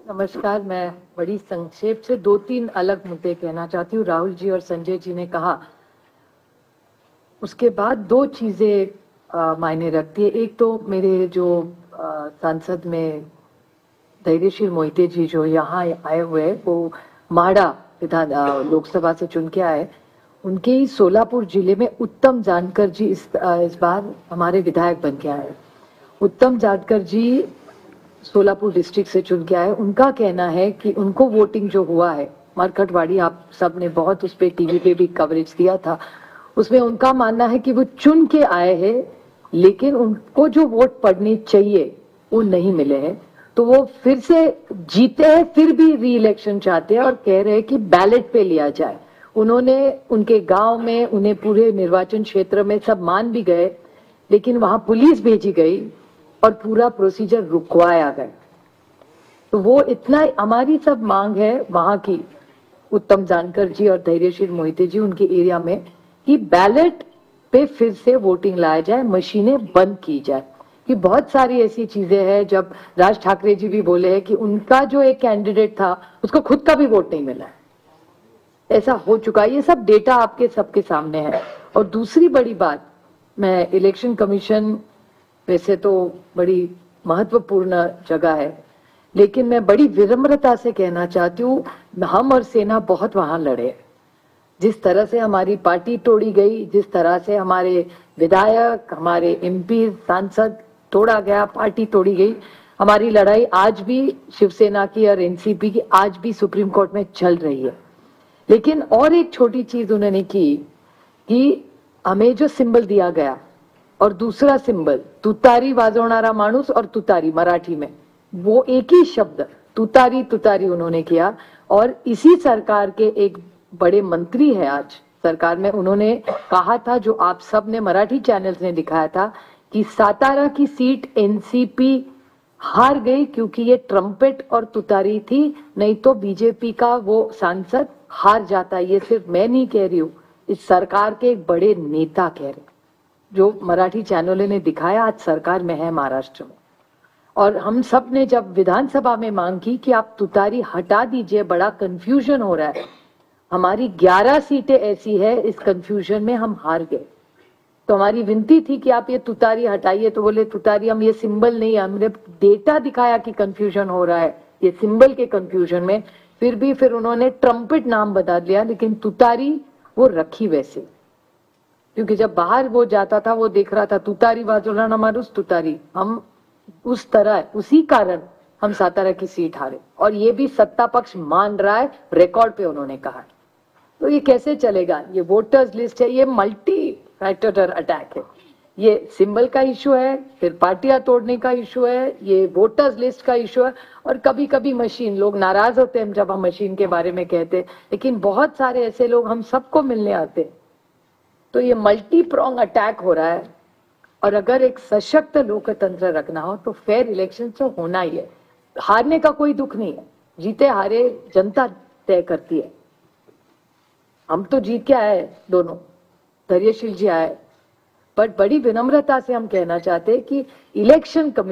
नमस्कार। मैं बड़ी संक्षेप से 2-3 अलग मुद्दे कहना चाहती हूँ। राहुल जी और संजय जी ने कहा, उसके बाद दो चीजें मायने रखती है। एक तो मेरे जो सांसद में धैर्यशील मोहिते जी जो यहाँ आए हुए हैं, वो माड़ा विधान लोकसभा से चुन के आए। उनके ही सोलापुर जिले में उत्तम जानकर जी इस बार हमारे विधायक बन के आए। उत्तम जानकर जी सोलापुर डिस्ट्रिक्ट से चुन के आए। उनका कहना है कि उनको वोटिंग जो हुआ है मरकटवाड़ी, आप सब ने बहुत उस पर टीवी पे भी कवरेज दिया था, उसमें उनका मानना है कि वो चुन के आए हैं लेकिन उनको जो वोट पड़ने चाहिए वो नहीं मिले हैं। तो वो फिर से जीते हैं, फिर भी री इलेक्शन चाहते हैं और कह रहे हैं कि बैलेट पे लिया जाए। उन्होंने उनके गांव में, उन्हें पूरे निर्वाचन क्षेत्र में सब मान भी गए, लेकिन वहां पुलिस भेजी गई और पूरा प्रोसीजर रुकवाया गया। तो वो इतना हमारी सब मांग है वहां की, उत्तम जानकर जी और धैर्यशील मोहिते जी उनके एरिया में, कि बैलेट पे फिर से वोटिंग लाया जाए, मशीनें बंद की जाए। कि बहुत सारी ऐसी चीजें हैं, जब राज ठाकरे जी भी बोले हैं कि उनका जो एक कैंडिडेट था उसको खुद का भी वोट नहीं मिला है, ऐसा हो चुका है। ये सब डेटा आपके सबके सामने है। और दूसरी बड़ी बात, मैं इलेक्शन कमीशन वैसे तो बड़ी महत्वपूर्ण जगह है, लेकिन मैं बड़ी विनम्रता से कहना चाहती हूँ, हम और सेना बहुत वहां लड़े। जिस तरह से हमारी पार्टी तोड़ी गई, जिस तरह से हमारे विधायक, हमारे एमपी, सांसद तोड़ा गया, पार्टी तोड़ी गई, हमारी लड़ाई आज भी शिवसेना की और एनसीपी की आज भी सुप्रीम कोर्ट में चल रही है। लेकिन और एक छोटी चीज उन्होंने की कि हमें जो सिंबल दिया गया और दूसरा सिंबल तुतारी वाजवणारा माणूस और तुतारी मराठी में, वो एक ही शब्द तुतारी तुतारी उन्होंने किया। और इसी सरकार के एक बड़े मंत्री है आज सरकार में, उन्होंने कहा था, जो आप सब ने मराठी चैनल्स ने दिखाया था, कि सातारा की सीट एनसीपी हार गई क्योंकि ये ट्रम्पेट और तुतारी थी, नहीं तो बीजेपी का वो सांसद हार जाता। ये सिर्फ मैं नहीं कह रही हूँ, इस सरकार के एक बड़े नेता कह रहे, जो मराठी चैनलों ने दिखाया, आज सरकार में है महाराष्ट्र में। और हम सब ने जब विधानसभा में मांग की कि आप तुतारी हटा दीजिए, बड़ा कंफ्यूजन हो रहा है, हमारी 11 सीटें ऐसी है, इस कंफ्यूजन में हम हार गए। तो हमारी विनती थी कि आप ये तुतारी हटाइए, तो बोले तुतारी हम ये सिंबल नहीं, हमने डेटा दिखाया कि कंफ्यूजन हो रहा है ये सिंबल के कंफ्यूजन में। फिर उन्होंने ट्रम्पेट नाम बता दिया, लेकिन तुतारी वो रखी वैसे, क्योंकि जब बाहर वो जाता था वो देख रहा था तुतारी वाजवणारा माणूस तुतारी, हम उस तरह, उसी कारण हम सातारा की सीट हारे। और ये भी सत्ता पक्ष मान रहा है, रिकॉर्ड पे उन्होंने कहा। तो ये कैसे चलेगा? ये वोटर्स लिस्ट है, ये मल्टी फैक्टर अटैक है। ये सिंबल का इशू है, फिर पार्टियां तोड़ने का इशू है, ये वोटर्स लिस्ट का इशू है, और कभी कभी मशीन, लोग नाराज होते हैं जब हम मशीन के बारे में कहते हैं, लेकिन बहुत सारे ऐसे लोग हम सबको मिलने आते हैं। तो ये मल्टी प्रोंग अटैक हो रहा है। और अगर एक सशक्त लोकतंत्र रखना हो तो फेयर इलेक्शन तो होना ही है। हारने का कोई दुख नहीं है, जीते हारे जनता तय करती है। हम तो जीत के आए, दोनों धैर्यशील जी आए, बट बड़ी विनम्रता से हम कहना चाहते हैं कि इलेक्शन